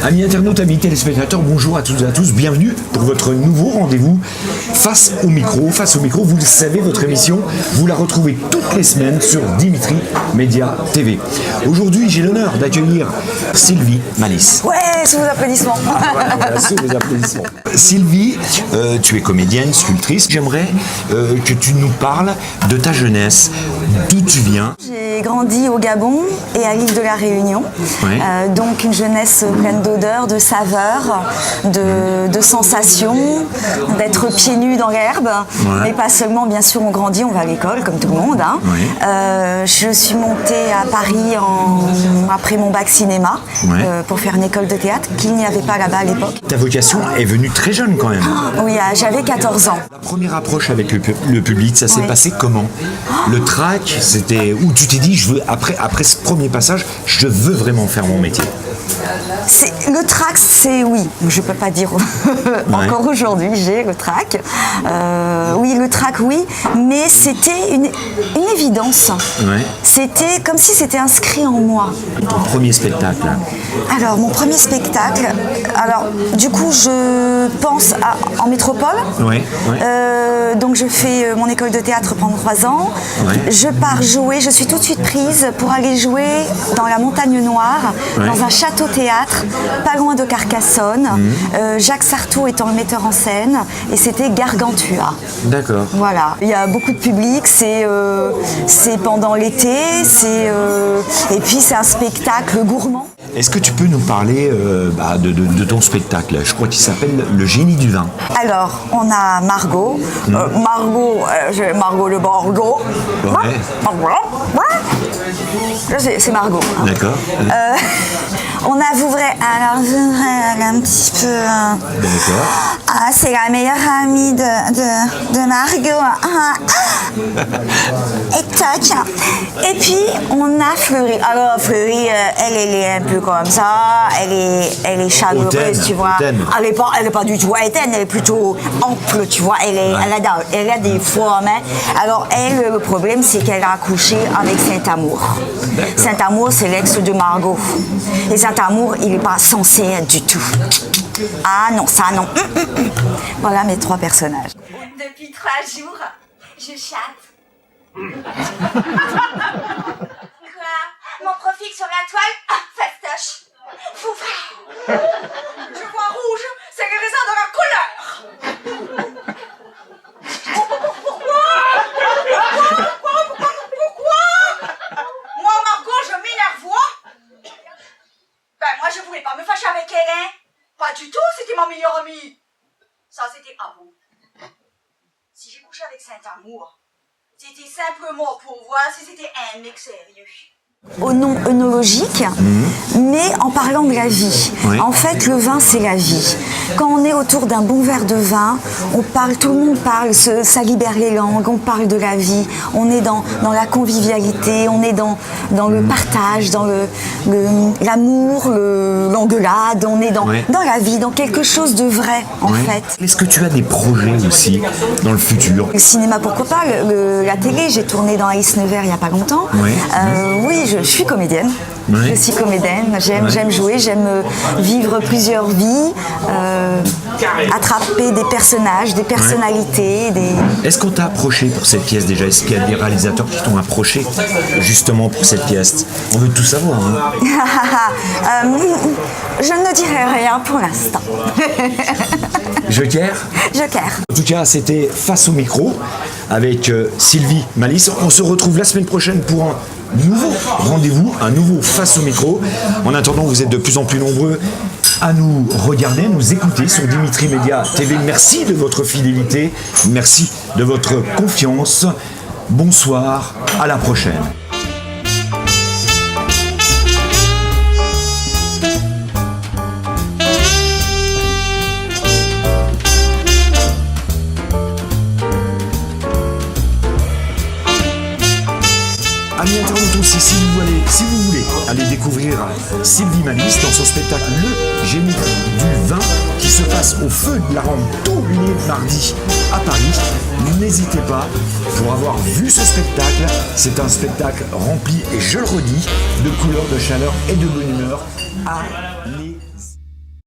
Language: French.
Amis internautes, amis téléspectateurs, bonjour à toutes et à tous, bienvenue pour votre nouveau rendez-vous Face au micro. Face au micro, vous le savez, votre émission, vous la retrouvez toutes les semaines sur Dimitri Média TV. Aujourd'hui, j'ai l'honneur d'accueillir Sylvie Malice. Ouais, sous vos applaudissements. Voilà, sous vos applaudissements. Sylvie, tu es comédienne, sculptrice. J'aimerais que tu nous parles de ta jeunesse, d'où tu viens. J'ai grandi au Gabon et à l'île de la Réunion. Ouais. Donc une jeunesse pleine d'odeurs, de saveurs, de sensations, d'être pieds nus dans l'herbe. Ouais. Mais pas seulement, bien sûr, on grandit, on va à l'école, comme tout le monde. Hein. Ouais. Je suis montée à Paris après mon bac cinéma pour faire une école de théâtre qu'il n'y avait pas là-bas à l'époque. Ta vocation est venue très jeune quand même. Oui, j'avais 14 ans. La première approche avec le public, ça s'est passé comment? Le track, c'était où tu t'es dit, après ce premier passage, je veux vraiment faire mon métier. Le trac, c'est oui. Je ne peux pas dire encore aujourd'hui, j'ai le trac. Oui, le trac, oui. Mais c'était une évidence. Ouais. C'était comme si c'était inscrit en moi. Ton premier spectacle? Alors, mon premier spectacle, du coup, je pense en métropole. Ouais. Donc, je fais mon école de théâtre pendant 3 ans. Ouais. Je pars jouer. Je suis tout de suite prise pour aller jouer dans la Montagne Noire, dans un château-théâtre, pas loin de Carcassonne. Jacques Sartaud étant le metteur en scène, et c'était Gargantua. D'accord. Voilà. Il y a beaucoup de public, c'est pendant l'été, et puis c'est un spectacle gourmand. Est-ce que tu peux nous parler de ton spectacle? Je crois qu'il s'appelle Le Génie du vin. Alors, on a Margot. Margot le Borgo. C'est Margot. Hein. D'accord. On a Vouvray. Alors, un petit peu. D'accord. C'est la meilleure amie de Margot. Et toc. Et puis, on a Fleury. Alors, Fleury, elle est un peu comme ça. Elle est chaleureuse, tu vois. Elle est pas du tout hautaine, elle est plutôt ample, tu vois. Elle a des formes. Hein. Alors, elle, le problème, c'est qu'elle a accouché avec Saint-Amour. Saint-Amour, c'est l'ex de Margot. Et Saint-Amour, il n'est pas censé être du tout. Ah non, ça non. Voilà mes 3 personnages. Depuis 3 jours, je chatte. Quoi? Mon profil sur la toile? Fastoche. Foufra. Je vois rouge, c'est les raisins de la couleur. Pourquoi? Moi, Margot, je m'énerve. Ben, moi, je voulais pas me fâcher avec elle, hein. Pas du tout, c'était ma meilleure amie. Ça, c'était avant. Si j'ai couché avec Saint-Amour, c'était simplement pour voir si c'était un mec sérieux. Au nom œnologique, mais en parlant de la vie. Oui. En fait, le vin, c'est la vie. Quand on est autour d'un bon verre de vin, on parle, tout le monde parle, ça libère les langues, on parle de la vie, on est dans la convivialité, on est dans le partage, dans l'amour, l'engueulade, on est dans la vie, dans quelque chose de vrai, en fait. Est-ce que tu as des projets aussi dans le futur? Le cinéma, pourquoi pas, la télé, j'ai tourné dans Alice Nevers il n'y a pas longtemps. Oui, je suis comédienne. Je suis comédienne, j'aime jouer, j'aime vivre plusieurs vies, attraper des personnages, des personnalités. Est-ce qu'on t'a approché pour cette pièce déjà? Est-ce qu'il y a des réalisateurs qui t'ont approché justement pour cette pièce? On veut tout savoir. Hein. Je ne dirai rien pour l'instant. Joker? Joker. En tout cas, c'était Face au micro avec Sylvie Malice. On se retrouve la semaine prochaine pour un nouveau rendez-vous, un nouveau Face au micro. En attendant, vous êtes de plus en plus nombreux à nous regarder, à nous écouter sur Dimitri Média TV. Merci de votre fidélité, merci de votre confiance. Bonsoir, à la prochaine. Amis internautes aussi, si vous voulez aller découvrir Sylvie Malice dans son spectacle Le Génie du vin qui se passe au Feu de la Rampe tous les mardis à Paris, n'hésitez pas pour avoir vu ce spectacle. C'est un spectacle rempli, et je le redis, de couleurs, de chaleur et de bonne humeur. Allez